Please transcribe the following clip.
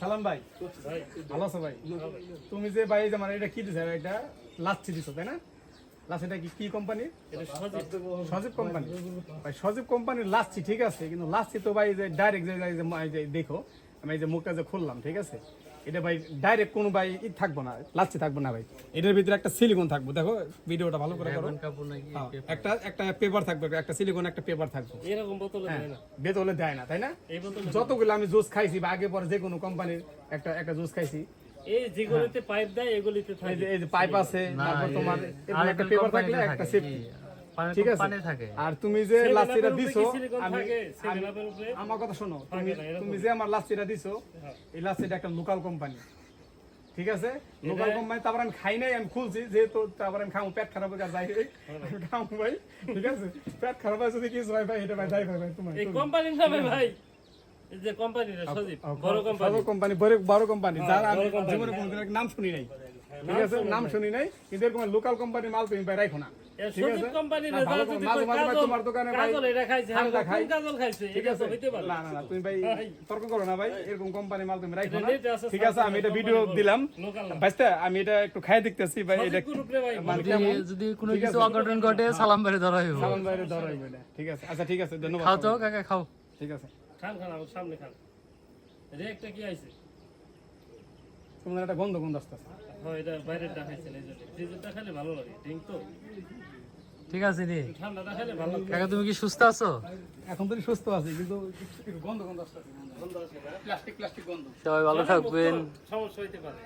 সালাম ভাই, ভালো আছো ভাই? তুমি যে ভাই যে মানে এটা কি দিছো? এটা লাচ্ছি দিছো তাই না? লাচ্ছিটা কি কোম্পানি? সজীব কোম্পানি। ভাই সজীব কোম্পানির লাচ্ছি ঠিক আছে, কিন্তু লাচ্ছি তো ভাই যে ডাইরেক্ট যে দেখো আমি এই যে মুখটা যে খুললাম ঠিক আছে, এটা ভাই ডাইরেক্ট কোনো ভাই থাকবো না, লাচ্ছি থাকবো না ভাই। এটার ভিতরে একটা সিলিকন থাকবো, দেখো ভিডিওটা ভালো করে করো। একটা একটা পেপার থাকবে, একটা সিলিকন একটা পেপার থাকবে। এরকম বোতলে দেয় না, বেতলে দেয় না তাই না? এই বোতলে যতগুলো আমি জুস খাইছি বা আগে পরে যে কোনো কোম্পানির একটা একটা জুস খাইছি, এই যেগুলিতে পাইপ দেয় এগুলিতে এই থাকে। যে পাইপ আছে, তারপর তোমার এরকম একটা পেপার থাকলে একটা সেফটি, ঠিক আছে? আর তুমি যে লাচ্ছিটা দিছো, আমি আমার কথা শোনো, তুমি যে আমার লাচ্ছিটা দিছো, এই লাচ্ছিটা একটা লোকাল কোম্পানি, ঠিক আছে? Local company. তারপর আমি খাই নাই, আমি খুলছি যেহেতু, তারপর আমি খাবো, পেট খারাপ হয়ে যাই আমি খাবো ভাই, ঠিক আছে? পেট খারাপ হয় যদি কিছু হয় ভাই, এটা ভাই দায় ভাই তোমার এই কোম্পানির নামে ভাই, এই যে কোম্পানিটা সজীব বড় কোম্পানি, বড় কোম্পানি, যার আমি জীবনে কোনোদিন নাম শুনি নাই, ঠিক আছে? নাম শুনি নাই, কিন্তু এরকম লোকাল কোম্পানির মাল তুমি ভাই রাখো না, ঠিক আছে? সজীব কোম্পানির না, ভালো করে মাঝে মাঝে ভাই তোমার দোকানে ভাই কাজল এটা খাইছে, ঠান্ডা খাই, কাজল খাইছে, ঠিক এটা আছে? তো হইতে পারে না না না, তুমি ভাই তর্ক করো না ভাই, এরকম কোম্পানি মাল তুমি রাখো না, এটা আছে, ঠিক আছে? আমি এটা ভিডিও দিলাম, ভাইস্তা, আমি এটা একটু খাই দেখতেছি ভাই, এটা মানে কেমন, যদি কোনো কিছু অঘটন ঘটে সালাম বাইরে ধরা হইব। সালাম ভাইরে ধরাই বলে, ঠিক আছে? আচ্ছা ঠিক আছে, ধন্যবাদ। খাও তো কাকা, খাও। ঠিক আছে, খান আমার সামনে খান। রেকটা কি আইছে? তোমার একটা গন্ধ গন্ধ আসতেছে। হ্যাঁ, এটা বাইরেরটা খাইছেন, এই জন্য ফ্রিজেরটা খেলে ভালো লাগে, ড্রিঙ্ক তো ঠিক আছে রে ঠান্ডাটা খেলে ভালো লাগে। কাকা, তুমি কি সুস্থ আছো? এখন তো সুস্থ আছি, কিন্তু একটু গন্ধ গন্ধ আসতেছে, গন্ধ আসে, প্লাস্টিক প্লাস্টিক গন্ধ। সবাই ভালো থাকবেন। সমস্যা হইতে পারে।